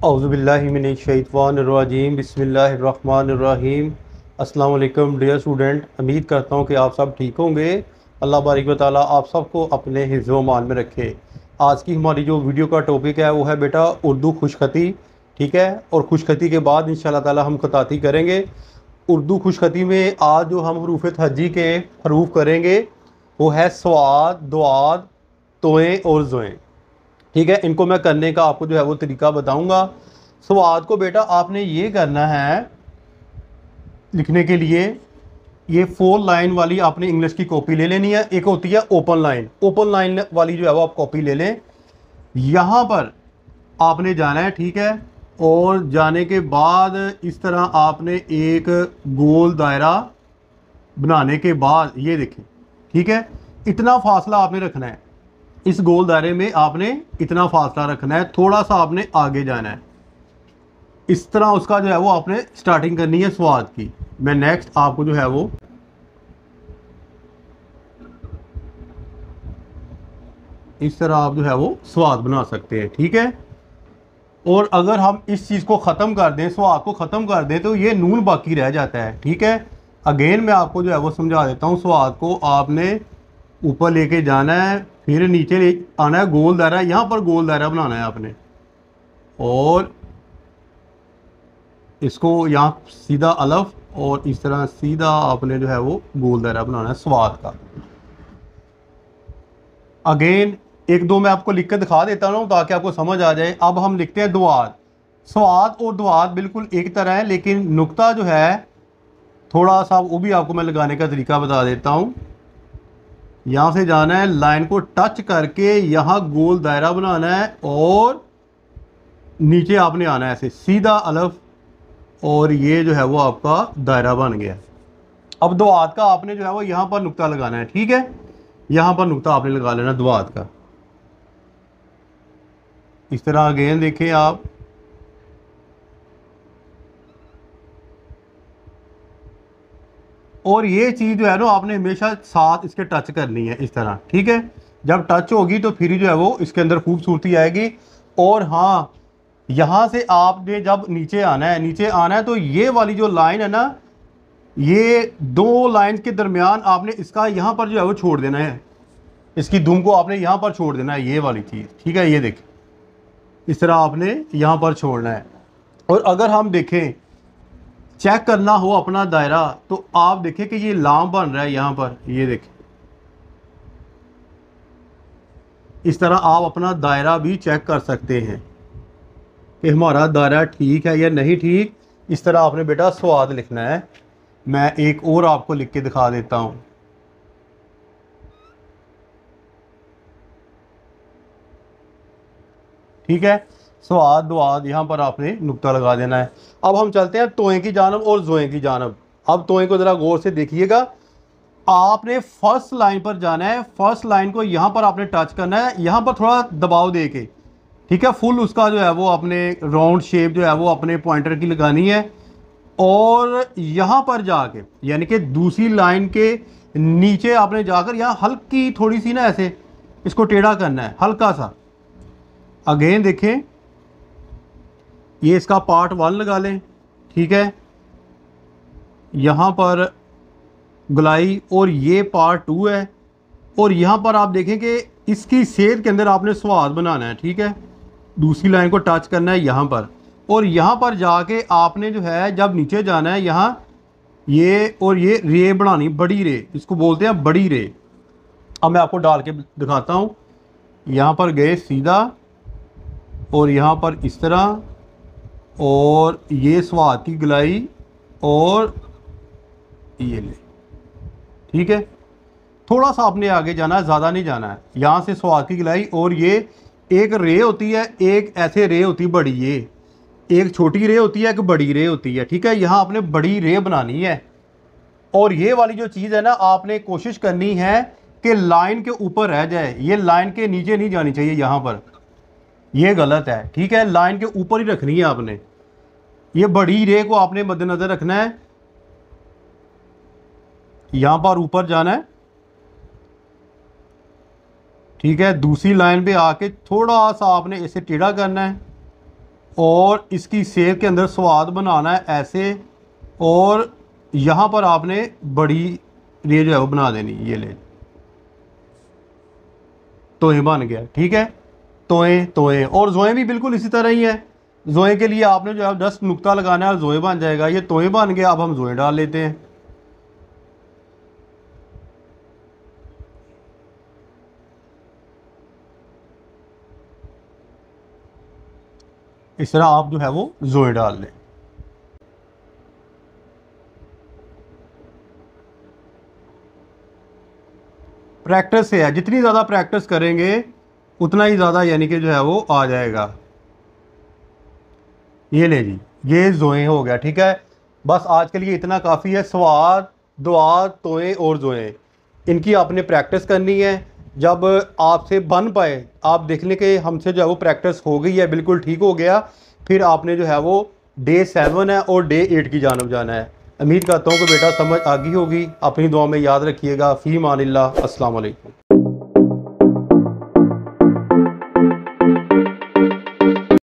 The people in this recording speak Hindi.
औज़ुबिल्लाहिमिनश्शैतानिर्रजीम बिस्मिल्लाहिर्रहमानिर्रहीम। अस्सलाम वालेकुम डियर स्टूडेंट, उम्मीद करता हूँ कि आप सब ठीक होंगे। अल्लाह बारिक व तआला आप सबको अपने हिफ्ज़ व मान में रखे। आज की हमारी जो वीडियो का टॉपिक है वो है बेटा उर्दू खुशखती। ठीक है, और खुशखती के बाद इंशाल्लाह ताला हम खताती करेंगे। उर्दू खुशखती में आज जो हम हरूफ हज्जी के हरूफ करेंगे वो है स्वाद, दुआद, तोएं और ज़ोएं। ठीक है, इनको मैं करने का आपको जो है वो तरीका बताऊंगा। स्वाद को बेटा आपने ये करना है लिखने के लिए, ये 4 लाइन वाली आपने इंग्लिश की कॉपी ले लेनी है। एक होती है ओपन लाइन, ओपन लाइन वाली जो है वो आप कॉपी ले लें। यहाँ पर आपने जाना है, ठीक है, और जाने के बाद इस तरह आपने एक गोल दायरा बनाने के बाद ये देखें, ठीक है, इतना फासला आपने रखना है। इस गोल दायरे में आपने इतना फासला रखना है, थोड़ा सा आपने आगे जाना है। इस तरह उसका जो है वो आपने स्टार्टिंग करनी है स्वाद की। मैं नेक्स्ट आपको जो है वो इस तरह आप जो है वो स्वाद बना सकते हैं। ठीक है, और अगर हम इस चीज़ को ख़त्म कर दें, स्वाद को ख़त्म कर दें, तो ये नून बाकी रह जाता है। ठीक है, अगेन मैं आपको जो है वो समझा देता हूँ। स्वाद को आपने ऊपर लेके जाना है, फिर नीचे ले आना है, गोल दायरा, यहाँ पर गोल दायरा बनाना है आपने, और इसको यहाँ सीधा अलफ, और इस तरह सीधा आपने जो है वो गोल दायरा बनाना है स्वाद का। अगेन एक दो मैं आपको लिख कर दिखा देता हूँ ताकि आपको समझ आ जाए। अब हम लिखते हैं दुआद। स्वाद और दुआद बिल्कुल एक तरह है, लेकिन नुक्ता जो है थोड़ा सा वो भी आपको मैं लगाने का तरीका बता देता हूँ। यहाँ से जाना है, लाइन को टच करके यहाँ गोल दायरा बनाना है, और नीचे आपने आना है ऐसे सीधा अलफ, और ये जो है वो आपका दायरा बन गया। अब दुआद का आपने जो है वो यहाँ पर नुक्ता लगाना है। ठीक है, यहाँ पर नुक्ता आपने लगा लेना दुआद का। इस तरह अगेन देखें आप, और ये चीज़ जो है ना आपने हमेशा साथ इसके टच करनी है इस तरह। ठीक है, जब टच होगी तो फिर जो है वो इसके अंदर खूबसूरती आएगी। और हाँ, यहाँ से आपने जब नीचे आना है, नीचे आना है, तो ये वाली जो लाइन है ना, ये दो लाइन के दरमियान आपने इसका यहाँ पर जो है वो छोड़ देना है। इसकी धुम को आपने यहाँ पर छोड़ देना है, ये वाली चीज़। ठीक है, ये देखें, इस तरह आपने यहाँ पर छोड़ना है। और अगर हम देखें, चेक करना हो अपना दायरा, तो आप देखें कि ये लाम बन रहा है यहाँ पर, ये देखें। इस तरह आप अपना दायरा भी चेक कर सकते हैं कि हमारा दायरा ठीक है या नहीं ठीक। इस तरह आपने बेटा स्वाद लिखना है। मैं एक और आपको लिख के दिखा देता हूँ। ठीक है, स्वाद दुआद यहाँ पर आपने नुक्ता लगा देना है। अब हम चलते हैं तोएं की जानब और जोएं की जानब। अब तोएं को ज़रा गौर से देखिएगा। आपने फर्स्ट लाइन पर जाना है, फर्स्ट लाइन को यहाँ पर आपने टच करना है, यहाँ पर थोड़ा दबाव दे के। ठीक है, फुल उसका जो है वो अपने राउंड शेप जो है वो अपने पॉइंटर की लगानी है, और यहाँ पर जाके यानी कि दूसरी लाइन के नीचे आपने जाकर यहाँ हल्की थोड़ी सी ना ऐसे इसको टेढ़ा करना है, हल्का सा। अगेन देखें, ये इसका पार्ट 1 लगा लें। ठीक है, यहाँ पर गुलाई, और ये पार्ट 2 है, और यहाँ पर आप देखें कि इसकी सेध के अंदर आपने स्वाद बनाना है। ठीक है, दूसरी लाइन को टच करना है यहाँ पर, और यहाँ पर जाके आपने जो है जब नीचे जाना है यहाँ ये, और ये रे बनानी, बड़ी रे इसको बोलते हैं, बड़ी रे। अब मैं आपको डाल के दिखाता हूँ। यहाँ पर गए सीधा, और यहाँ पर इस तरह, और ये स्वाद की गुलाई, और ये ले। ठीक है, थोड़ा सा आपने आगे जाना है, ज़्यादा नहीं जाना है। यहाँ से स्वाद की गुलाई, और ये एक रे होती है, एक ऐसे रे होती है बड़ी, ये एक छोटी रे होती है, एक बड़ी रे होती है। ठीक है, यहाँ आपने बड़ी रे बनानी है, और ये वाली जो चीज़ है ना आपने कोशिश करनी है कि लाइन के ऊपर रह जाए, ये लाइन के नीचे नहीं जानी चाहिए यहाँ पर, ये गलत है। ठीक है, लाइन के ऊपर ही रखनी है आपने। ये बड़ी रे को आपने मद्देनजर रखना है, यहाँ पर ऊपर जाना है। ठीक है, दूसरी लाइन पे आके थोड़ा सा आपने इसे टेढ़ा करना है, और इसकी सेव के अंदर स्वाद बनाना है ऐसे, और यहाँ पर आपने बड़ी ये जो है वो बना देनी, ये ले तोएं बन गया। ठीक है, तोएं तोएं। और जोएं भी बिल्कुल इसी तरह ही है। जोएं के लिए आपने जो है 10 नुक्ता लगाना है और जोएं बन जाएगा। ये तोएं बन गया। अब हम जोएं डाल लेते हैं। इस तरह आप जो है वो जोएं डाल लें। प्रैक्टिस से है, जितनी ज़्यादा प्रैक्टिस करेंगे उतना ही ज़्यादा यानी कि जो है वो आ जाएगा। ये ले जी, ये जोएं हो गया। ठीक है, बस आज के लिए इतना काफ़ी है। स्वाद, दुआ, तोएं और जोएं, इनकी आपने प्रैक्टिस करनी है। जब आपसे बन पाए, आप देख लें कि हमसे जो है वो प्रैक्टिस हो गई है, बिल्कुल ठीक हो गया, फिर आपने जो है वो डे 7 है और डे 8 की जानब जाना है। उम्मीद करता हूँ कि बेटा समझ आ गई होगी। अपनी दुआ में याद रखिएगा। फ़ी मानिल्लाह। अस्सलाम वालेकुम।